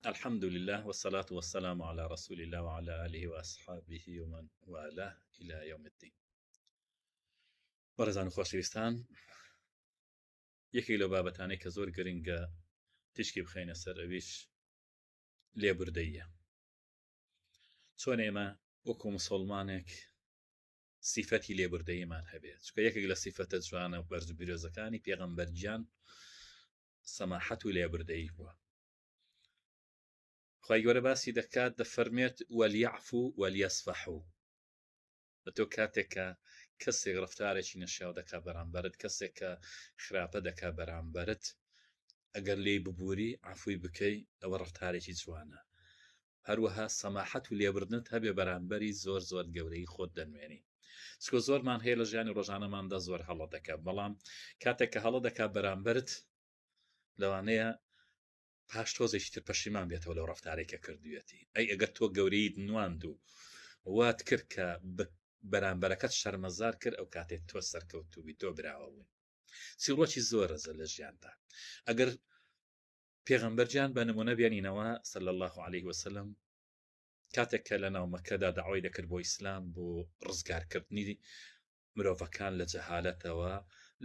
الحمد لله والصلاة والسلام على رسول الله وعلى آله وأصحابه ومن والاه إلى يوم الدين. بەڕێزان و خۆشەویستان، یەکێک لەو بابەتانەی کە زۆر گرنگە تشکی بخەینە سەر ئەویش لێبوردەیە. چۆن ئێمە وەکو مسڵمانێک سیفەتی لێبوردەییمان هەبێت، چونکە یەکێک لە سیفەتە جوانە و بەرز و پیرۆزەکانی پێغەمبەرگیان سەماحەت و لێبوردەیی بووە. خی گەورە باسی دەکات دەفەرمێت وەلیعفو وەلیەسفەحو. بە تۆ کاتێک کە کەسێک ڕفتارێکی نەشیاو دەکا بەرامبەرت، کەسێک کە خراپە دەکا بەرامبەرت، ئەگەر لێی ببووری عفوی بکەی، ئەوە ڕفتارێکی جوانە. هەروەها سەماحەت و لێبردنت هەبێ بەرامبەری زۆر زۆر گەورەی خۆت دەنوێنی. چکۆ زۆرمان هەیە لە ژیانی ڕۆژانەماندا زۆر هەڵە دەکات، بەڵام کاتێک کە هەڵە دەکات بەرامبەرت، لەوانەیە پاش تۆزێکی تر پەشیمان بێتەوە لەو ڕفتارێکە کردوێتی. ئەی ئەگەر تۆ گەورەیت نواند و وات کرد کە بەرامبەرەکەت شەرمەزار کرد، ئەو کاتێک تۆ سەرکەوتوبی، تۆ براوە بووی. چیرۆکی زۆرە لە ژیاندا. ئەگەر پێغەمبەرجیان بە نمونە بێنینەوە صلی الله عليه وسلم، کاتێک کە لە ناو مەکەدا داوای دەکرد بۆ ئیسلام، بۆ ڕزگارکردنی مرۆڤەکان لە جەهالەتەوە،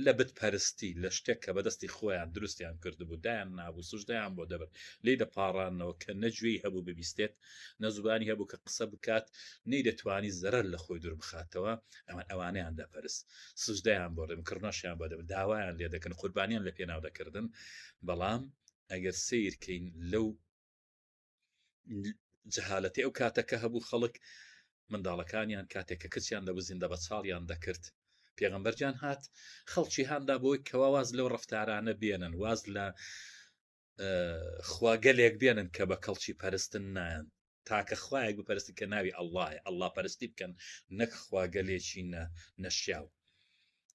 لە بتپەرستی، لە شتێک کە بەدەستی خۆیان دروستیان کردبوو، دایان نابوو، سوژدەیان بۆ دەبێت، لێ دەپاڕانەوە کە نەگوێی هەبوو ببیستێت، نەزوبانی هەبوو کە قسە بکات، نەی دەتوانی زەرەر لە خۆی دوور بخاتەوە، ئەوانەیان دەپەرست، سوژدەیان بۆ دەکردنەشیان بۆ دەبێت، داوایان لێ دەکەن، قوربانیان لە پێناو دەکردن. بەڵام ئەگەر سیرکەین لەو جەهالەتی ئەو کاتەکە هەبوو، خەڵک منداڵەکانیان کاتێک کە کچیان دەبزین دە بە چاڵیان دەکرد، پێغەمبەرجان هات خەڵکی هاندا بۆی کەوا واز لەو ڕفتارانە بێنن، واز لە خواگەلێک بێنن کە بە کەڵکی پەرستن نایەن، تاکە خوایەک بپەرستی کە ناوی ئەڵڵایە، ئەڵڵا پەرستی بکەن، نەک خواگەلێکی نەشیاو.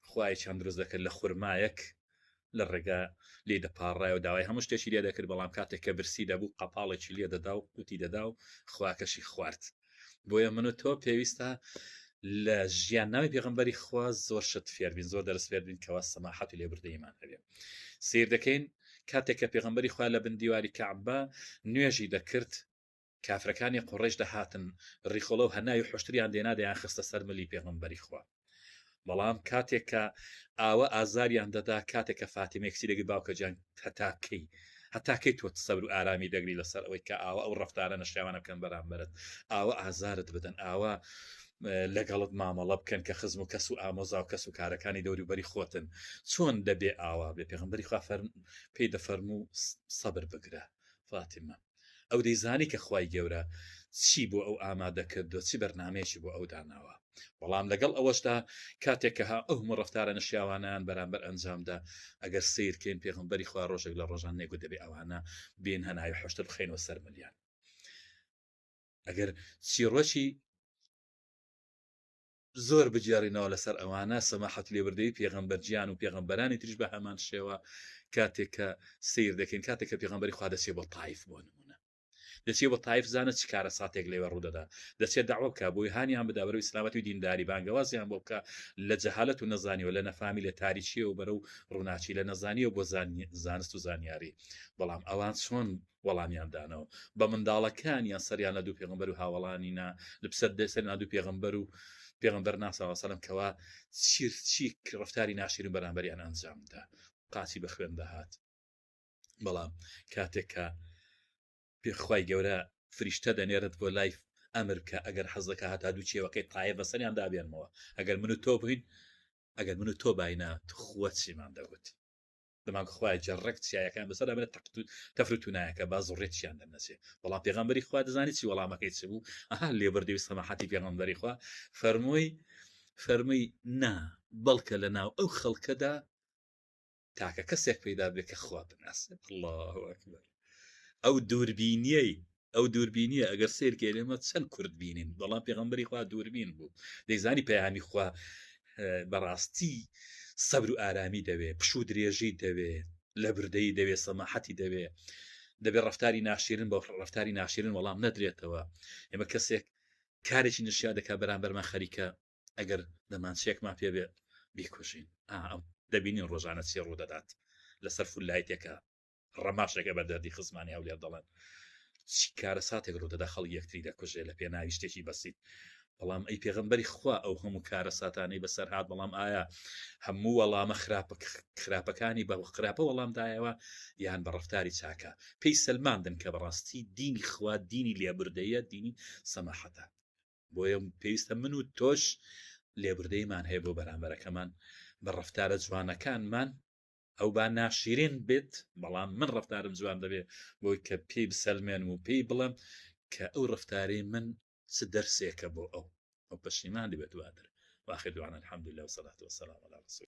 خوایەکیان دروست دەکرد لە خورمایەک لە ڕێگا لێ دەپاڕای و داوای هەموو شتێکی لێ دەکرد، بەڵام کاتێک کە برسی دەبوو قەپاڵێکی لێ دەدا و قوتی دەدا و خواکەشی خوارد. بۆیە من و تۆ پێویستە لە ژیان ناوی پێغەمبەری خوا زۆر شت فێربین، زۆر دەرس فێربین کەوا سەماحەت و لێبوردەییمان هەبێ. سیر دەکەین کاتێک کە پێغەمبەری خوا لە بن دیواری کەعبە نوێژی دەکرد، کافرەکانی قوڕیش دەهاتن ڕیخۆڵە و هەناوی حوشتریان دێنا دەیان خستە سەر ملی پێغەمبەری خوا. بەڵام کاتێک کە ئاوە ئازاریان دەدا، کاتێک کە فاتیمێکسی دەگەی باوکەجان هەتاکەی تۆ سەبر و ئارامی دەگری لەسەر ئەوەی کە ئاوە ئەو ڕفتارە نەشیاوانە بکەن بەرامبەرت، ئاوە ئازارت بدەن، ئاوە لەگەڵت مامەڵە بکەن کە خزم و کەس و ئامۆزا و کەس و کارەکانی دەوروبەری خۆتن. چۆن دەبێ ئاوا بێ؟ پێغەمبەری خوا پێی دەفەرموو سەبر بگرە فاتیمە، ئەو دەیزانی کە خوای گەورە چی بۆ ئەو ئامادەکردو، چی بەرنامەیەکی بۆ ئەو داناوە. بەڵام لەگەڵ ئەوەشدا کاتێک کە ئەو هەموو ڕفتارە نەشیاوانیان بەرامبەر ئەنجامدا، ئەگەر سیرکەین پێغەمبەری خوا ڕۆژێک لە ڕۆژان نێگو دەبێ ئەوانە بێن هەناوی حوشتر بخەینەوە سەر ملیان. ئەگەر چیرۆکی زۆر بجێڕینەوە لەسەر ئەوانە، سەماحەت لێبوردەیی پێغەمبەرجیان و پێغەمبەرانی تریش بە هەمان شێوە کاتێک کە سیر دەکەین، کاتێک کە پێغەمبەری خوا دەچێت بۆ تایف، بۆ نمونە دەچێت بۆ تایف، زانە چ کارە ساتێک لێوە ڕوودەدا، دەچێت داوا بکە بۆی هانیان بدا بەرەو ئیسلامەت و دینداری، بانگەوازیان بۆ بکە لە جەهالەت و نەزانیەوە، لە نەفامی، لە تاریچیە و بەرەو ڕووناچی، لە نەزانیەوە بۆ زانست و زانیاری. بەڵام ئەوان چۆن وەڵامیان دانەوە؟ بە منداڵەکانیان سەریان لە دوو پێغەمبەر و هاوڵانی لەسەر دەسەر دوو پێغەمبەر و پێغەمبەر ناسا سەلەم کەوا چی ڕفتاری ناشرین بەرامبەریان ئەنجامدا، قاچی بە خوێن دەهات. بەڵام کاتێک کە پێخوای گەورە فریشتە دەنێرت بۆ لایف ئەمر کە ئەگەر حەزەکە هاتا دوو چێوەکەی تایە بەسەریان دابێنمەوە، ئەگەر من و تۆ بووین، ئەگەر من و تۆ باینە توخوە چیمان دەوت، دەمان خوای جەڕێک چیایەکان بەسەر بێت تەفرت و نایەکە با زڕێتیان دەنەچێ. بەڵام پێغەمبەری خوا دەزانی چی وەڵامەکەی چ بوو؟ ئەها لێبوردەی سەماحەتی پێغەمبەری خوا فەرمووی نا بەڵکە لە ناو ئەو خەڵکەدا تاکە کەسێک پەیدا بێت کە خوا بناسێت. الله ئەکبەر. ئەو دووربینیە ئەگەر سیرکێ لێمە چەند کورد بینین، بەڵام پێغەمبەری خوا دووربین بوو، دەیزانی پەیامی خوا بەڕاستی سەبر و ئارامی دەوێ، پشوو درێژی دەوێ، لە بردەی دەوێ، سەماحەتی دەبێ ڕفتاری ناشرین بە ڕفتاری ناشرین وەڵام نەدرێتەوە. ئێمە کەسێک کارێکی نشیا دەکا بەرامبەرمان خەریکە، ئەگەر دەمانچێکمان پێبێ بیکوژین، دەبینین ڕۆژانە چێ ڕوو دەدات لەسەر فولایەتێکە ڕەماشێکە بە دەردی خزمانی هەولێر دەڵێن کارە ساتێک ڕوودەدا خەڵک یەکتری دەکوژێ لە پێناوی شتێکی بەسیت بەڵام ئەی پێغەمبەری خوا ئەو هەموو کارە ساتانەی بەسەر هاات بەڵام ئایا هەموو وەڵامە خراپەکانی بە خراپە وەڵامدایەوە یان بە ڕفتاری چاکە پێی سلماندن کە بەڕاستی دینی خوا دینی لێبوردەیە دینی سەماحەتە بۆیە پێویستە من و تۆش لێبوردەیمان هەیە بۆ بەرامبەرەکەمان بە ڕفتارە جوانەکانمان ئەو با ناشیرین بێت بەڵام من ڕفتارم جوان دەبێ بۆی کە پێی بسەلمێن و پێی بڵم کە ئەو ڕفتاری من چ دەرسێکە بۆ ئەو پەشیمان دەبێت دواتر واخر دعوانا الحمد لله والصلاة والسلام على رسول